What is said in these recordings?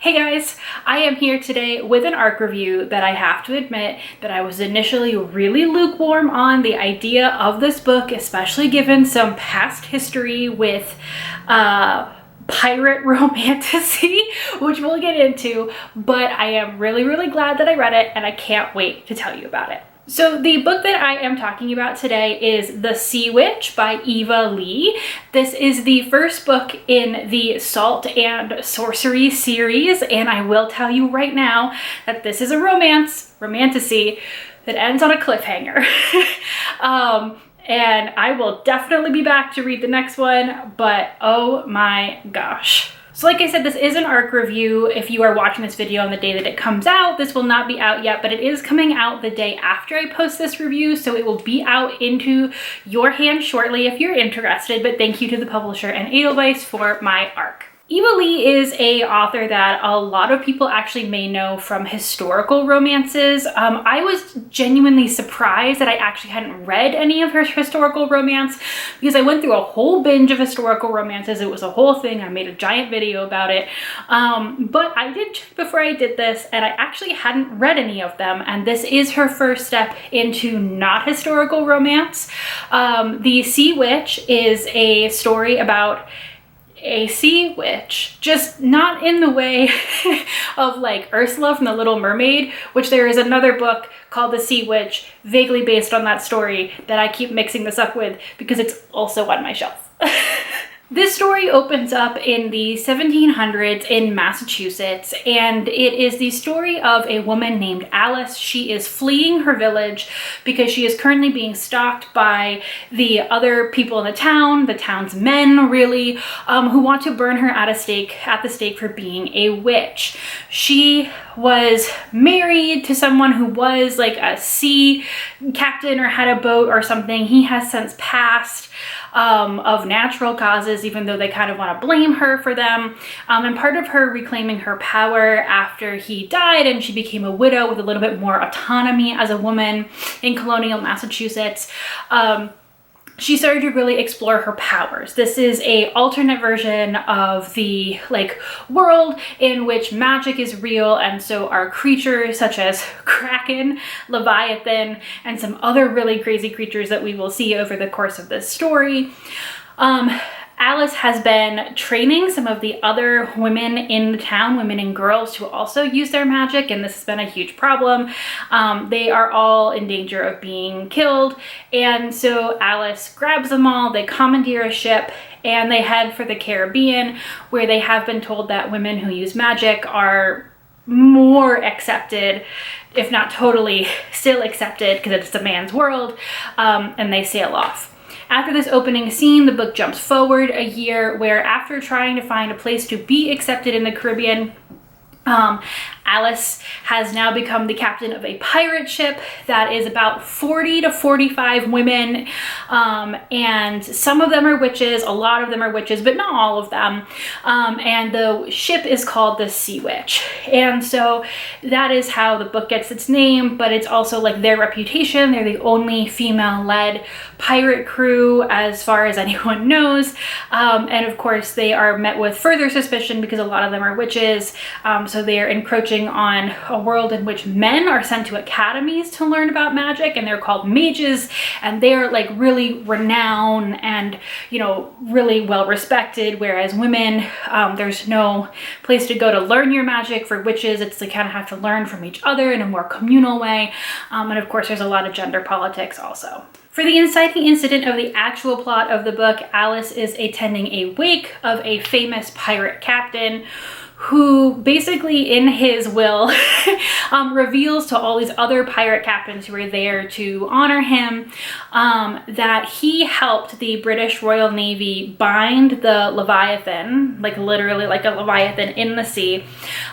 Hey guys, I am here today with an ARC review that I have to admit that I was initially really lukewarm on the idea of this book, especially given some past history with pirate romantasy, which we'll get into, but I am really glad that I read it and I can't wait to tell you about it. So the book that I am talking about today is The Sea Witch by Eva Leigh. This is the first book in the Salt and Sorcery series, and I will tell you right now that this is a romantasy that ends on a cliffhanger. And I will definitely be back to read the next one, but oh my gosh. So like I said, this is an ARC review. If you are watching this video on the day that it comes out, this will not be out yet, but it is coming out the day after I post this review, so it will be out into your hands shortly if you're interested, but thank you to the publisher and Edelweiss for my ARC. Eva Leigh is an author that a lot of people actually may know from historical romances. I was genuinely surprised that I actually hadn't read any of her historical romance because I went through a whole binge of historical romances. It was a whole thing. I made a giant video about it. But I did check before I did this and I actually hadn't read any of them. And this is her first step into not historical romance. The Sea Witch is a story about a sea witch, just not in the way of like Ursula from The Little Mermaid, which there is another book called The Sea Witch, vaguely based on that story that I keep mixing this up with because it's also on my shelf. This story opens up in the 1700s in Massachusetts, and it is the story of a woman named Alice. She is fleeing her village because she is currently being stalked by the other people in the town's men really, who want to burn her at the stake for being a witch. She was married to someone who was like a sea captain or had a boat or something. He has since passed of natural causes, even though they kind of want to blame her for them. And part of her reclaiming her power after he died and she became a widow with a little bit more autonomy as a woman in colonial Massachusetts, she started to really explore her powers. This is a alternate version of the world in which magic is real, and so are creatures such as Kraken, Leviathan, and some other really crazy creatures that we will see over the course of this story. Alice has been training some of the other women in the town, women and girls, to also use their magic, and this has been a huge problem. They are all in danger of being killed, and so Alice grabs them all, they commandeer a ship, and they head for the Caribbean, where they have been told that women who use magic are more accepted, if not totally still accepted, because it's a man's world, and they sail off. After this opening scene, the book jumps forward a year where after trying to find a place to be accepted in the Caribbean, Alice has now become the captain of a pirate ship that is about 40 to 45 women, and some of them are witches, a lot of them are witches, but not all of them, and the ship is called the Sea Witch, and so that is how the book gets its name, but it's also like their reputation. They're the only female-led pirate crew as far as anyone knows, and of course they are met with further suspicion because a lot of them are witches, so they are encroaching on a world in which men are sent to academies to learn about magic, and they're called mages, and they're like really renowned and, you know, really well respected, whereas women, there's no place to go to learn your magic. For witches, it's they kind of have to learn from each other in a more communal way, and of course there's a lot of gender politics also. For the inciting incident of the actual plot of the book, Alice is attending a wake of a famous pirate captain who basically in his will reveals to all these other pirate captains who are there to honor him that he helped the British Royal Navy bind the Leviathan, like literally like a Leviathan in the sea,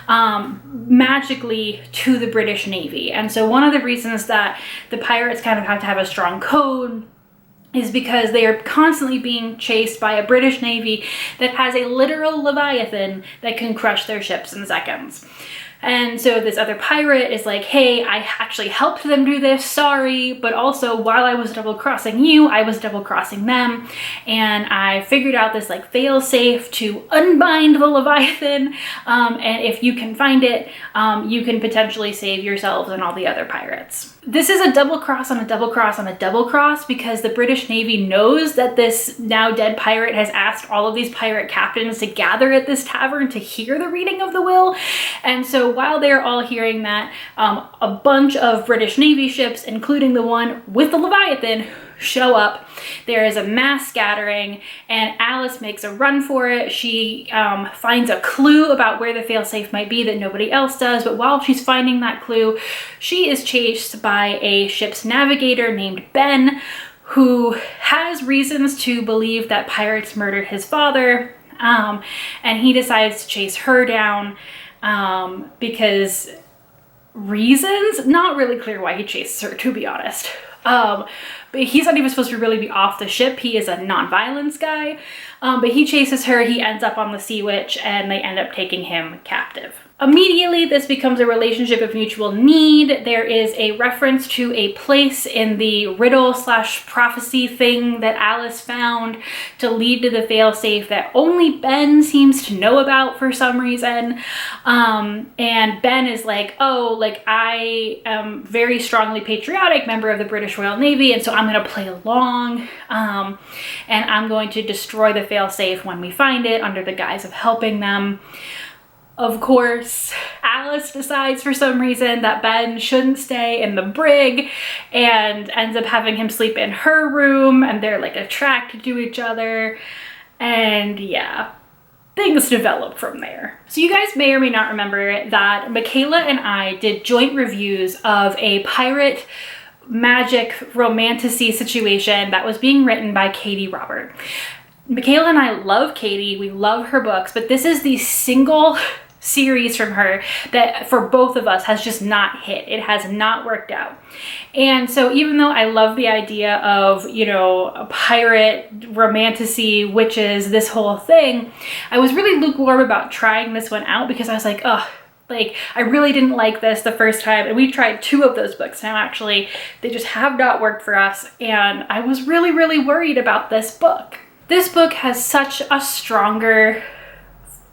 magically to the British Navy. And so one of the reasons that the pirates kind of have to have a strong code is because they are constantly being chased by a British Navy that has a literal Leviathan that can crush their ships in seconds. And so this other pirate is like, hey, I actually helped them do this, sorry, but also while I was double crossing you, I was double crossing them, and I figured out this like fail safe to unbind the Leviathan, and if you can find it, you can potentially save yourselves and all the other pirates. This is a double cross on a double cross on a double cross, because the British Navy knows that this now dead pirate has asked all of these pirate captains to gather at this tavern to hear the reading of the will. And so while they're all hearing that, a bunch of British Navy ships, including the one with the Leviathan, show up. There is a mass scattering, and Alice makes a run for it. She finds a clue about where the failsafe might be that nobody else does, but while she's finding that clue, she is chased by a ship's navigator named Ben, who has reasons to believe that pirates murdered his father, and he decides to chase her down because reasons? Not really clear why he chases her, to be honest. But he's not even supposed to really be off the ship. He is a non-violence guy, but he chases her, he ends up on the Sea Witch, and they end up taking him captive. Immediately, this becomes a relationship of mutual need. There is a reference to a place in the riddle/prophecy thing that Alice found to lead to the failsafe that only Ben seems to know about for some reason. And Ben is like, oh, like I am very strongly patriotic member of the British Royal Navy, and so I'm gonna play along, and I'm going to destroy the failsafe when we find it under the guise of helping them. Of course, Alice decides for some reason that Ben shouldn't stay in the brig and ends up having him sleep in her room, and they're like attracted to each other, and yeah, things develop from there. So you guys may or may not remember that Michaela and I did joint reviews of a pirate magic romantasy situation that was being written by Katie Robert. Michaela and I love Katie, we love her books, but this is the single series from her that for both of us has just not hit. It has not worked out. And so even though I love the idea of, you know, a pirate, romantasy, witches, this whole thing, I was really lukewarm about trying this one out because I was like, oh, like, I really didn't like this the first time, and we tried 2 of those books now actually. They just have not worked for us, and I was really, really worried about this book. This book has such a stronger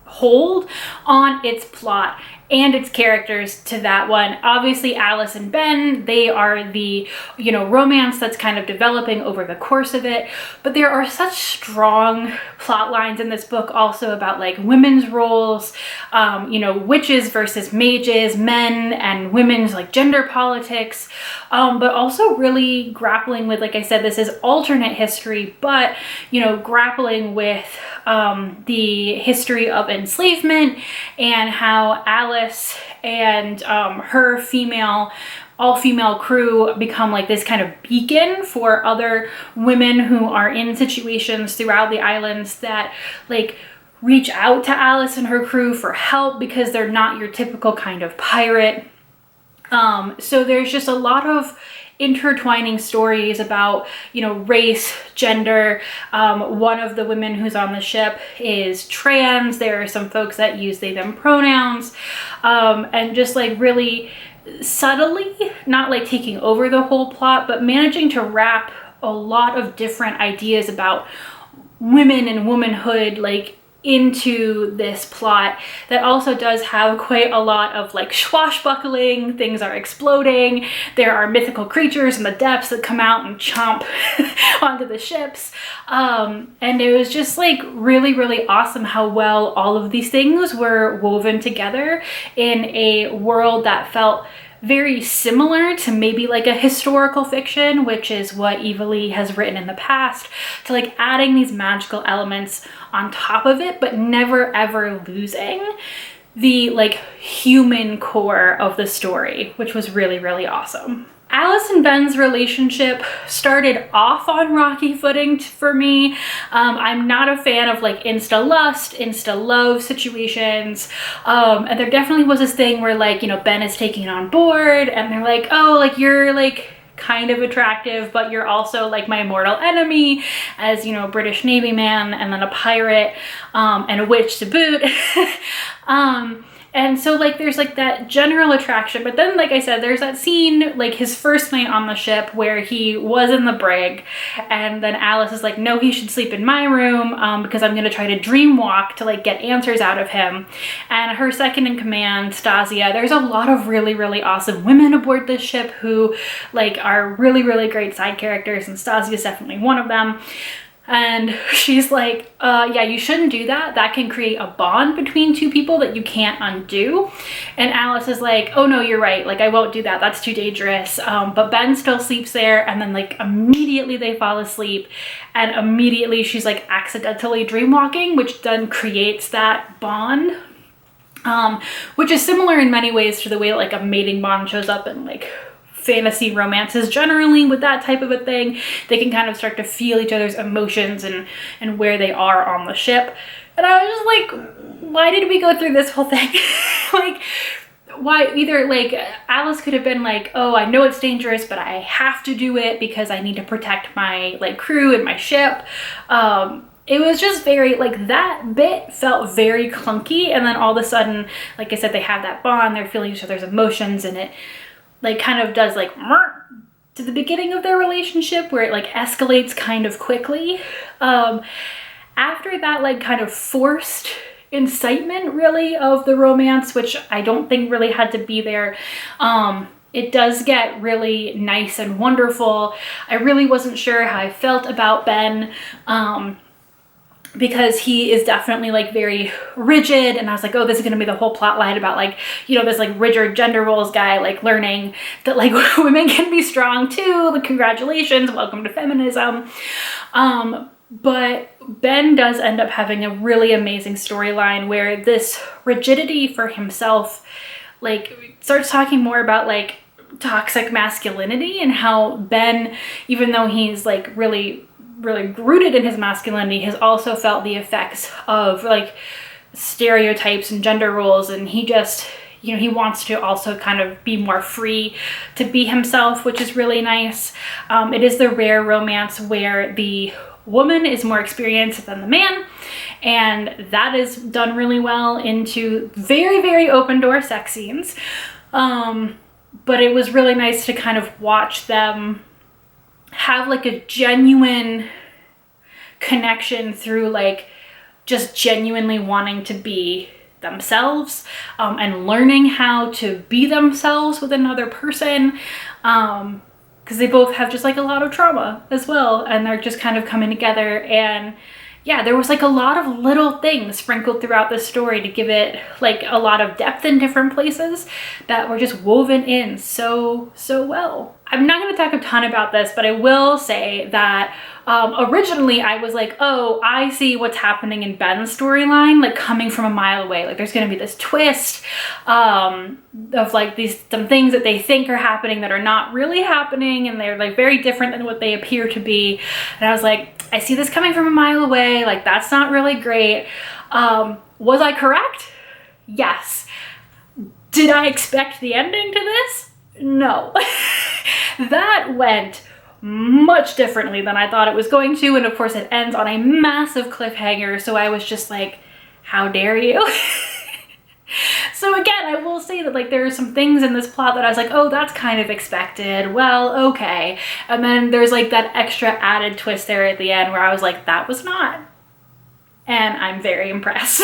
hold on its plot and its characters to that one. Obviously, Alice and Ben, they are the, you know, romance that's kind of developing over the course of it, but there are such strong plot lines in this book also about like women's roles, you know, witches versus mages, men and women's like gender politics, but also really grappling with, like I said, this is alternate history, but, you know, grappling with the history of enslavement and how Alice and her all-female crew become like this kind of beacon for other women who are in situations throughout the islands that like reach out to Alice and her crew for help because they're not your typical kind of pirate. So there's just a lot of intertwining stories about, you know, race, gender. One of the women who's on the ship is trans. There are some folks that use they, them pronouns, and just like really subtly, not like taking over the whole plot, but managing to wrap a lot of different ideas about women and womanhood like into this plot that also does have quite a lot of like swashbuckling. Things are exploding. There are mythical creatures in the depths that come out and chomp onto the ships. And it was just like really, really awesome how well all of these things were woven together in a world that felt very similar to maybe like a historical fiction, which is what Eva Leigh has written in the past, to like adding these magical elements on top of it, but never ever losing the like human core of the story, which was really, really awesome. Alice and Ben's relationship started off on rocky footing for me. I'm not a fan of like insta-lust, insta-love situations. And there definitely was this thing where like, you know, Ben is taking it on board and they're like, oh, like you're like kind of attractive, but you're also like my mortal enemy as, you know, a British Navy man and then a pirate, and a witch to boot. And so like there's like that general attraction, but then like I said, there's that scene, like his first night on the ship where he was in the brig, and then Alice is like, no, he should sleep in my room because I'm gonna try to dream walk to like get answers out of him. And her second in command, Stasia, there's a lot of really, really awesome women aboard this ship who like are really, really great side characters, and Stasia is definitely one of them. And she's like, yeah, you shouldn't do that. That can create a bond between two people that you can't undo. And Alice is like, oh no, you're right. Like, I won't do that. That's too dangerous. But Ben still sleeps there. And then like immediately they fall asleep. And immediately she's like accidentally dreamwalking, which then creates that bond. Which is similar in many ways to the way like a mating bond shows up in like fantasy romances generally. With that type of a thing, they can kind of start to feel each other's emotions and where they are on the ship. And I was just like, why did we go through this whole thing? Like, why? Either like Alice could have been like, oh, I know it's dangerous, but I have to do it because I need to protect my like crew and my ship. It was just very, like, that bit felt very clunky, and then all of a sudden, like I said, they have that bond, they're feeling each other's emotions, and it like kind of does like to the beginning of their relationship where it like escalates kind of quickly. After that like kind of forced incitement really of the romance, which I don't think really had to be there, it does get really nice and wonderful. I really wasn't sure how I felt about Ben, because he is definitely like very rigid, and I was like, oh, this is gonna be the whole plot line about like, you know, this like rigid gender roles guy like learning that like women can be strong too, like congratulations, welcome to feminism. But Ben does end up having a really amazing storyline where this rigidity for himself like starts talking more about like toxic masculinity, and how Ben, even though he's like really rooted in his masculinity, has also felt the effects of like stereotypes and gender roles, and he just, you know, he wants to also kind of be more free to be himself, which is really nice. It is the rare romance where the woman is more experienced than the man, and that is done really well into very, very open door sex scenes. But it was really nice to kind of watch them have like a genuine connection through like just genuinely wanting to be themselves, and learning how to be themselves with another person, because they both have just like a lot of trauma as well, and they're just kind of coming together. And yeah, there was like a lot of little things sprinkled throughout the story to give it like a lot of depth in different places that were just woven in so well. I'm not going to talk a ton about this, but I will say that originally I was like, oh, I see what's happening in Ben's storyline, like coming from a mile away. Like there's going to be this twist of like some things that they think are happening that are not really happening, and they're like very different than what they appear to be. And I was like, I see this coming from a mile away. Like that's not really great. Was I correct? Yes. Did I expect the ending to this? No. That went much differently than I thought it was going to, and of course it ends on a massive cliffhanger, so I was just like, how dare you? So again, I will say that like there are some things in this plot that I was like, oh, that's kind of expected, well, okay. And then there's like that extra added twist there at the end where I was like, that was not. And I'm very impressed.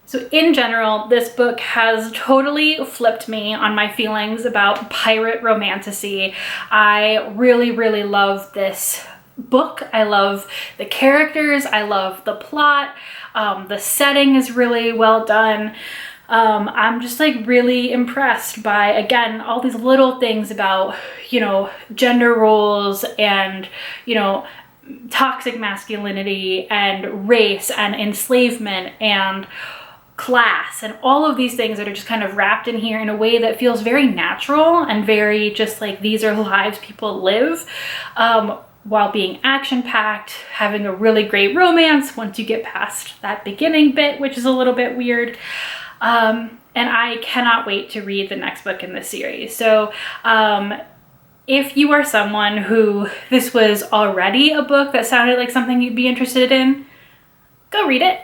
So in general, this book has totally flipped me on my feelings about pirate romantasy. I really, really love this book. I love the characters. I love the plot. The setting is really well done. I'm just like really impressed by, again, all these little things about, you know, gender roles and, you know, toxic masculinity and race and enslavement and class and all of these things that are just kind of wrapped in here in a way that feels very natural and very just like these are lives people live, while being action-packed, having a really great romance once you get past that beginning bit, which is a little bit weird. And I cannot wait to read the next book in this series. So if you are someone who this was already a book that sounded like something you'd be interested in, go read it.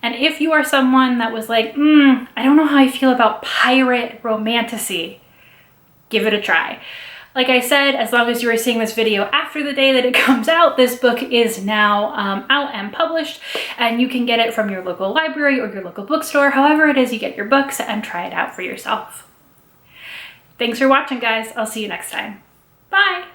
And if you are someone that was like, I don't know how I feel about pirate romantasy, give it a try. Like I said, as long as you are seeing this video after the day that it comes out, this book is now out and published, and you can get it from your local library or your local bookstore, however it is you get your books, and try it out for yourself. Thanks for watching, guys. I'll see you next time. Bye!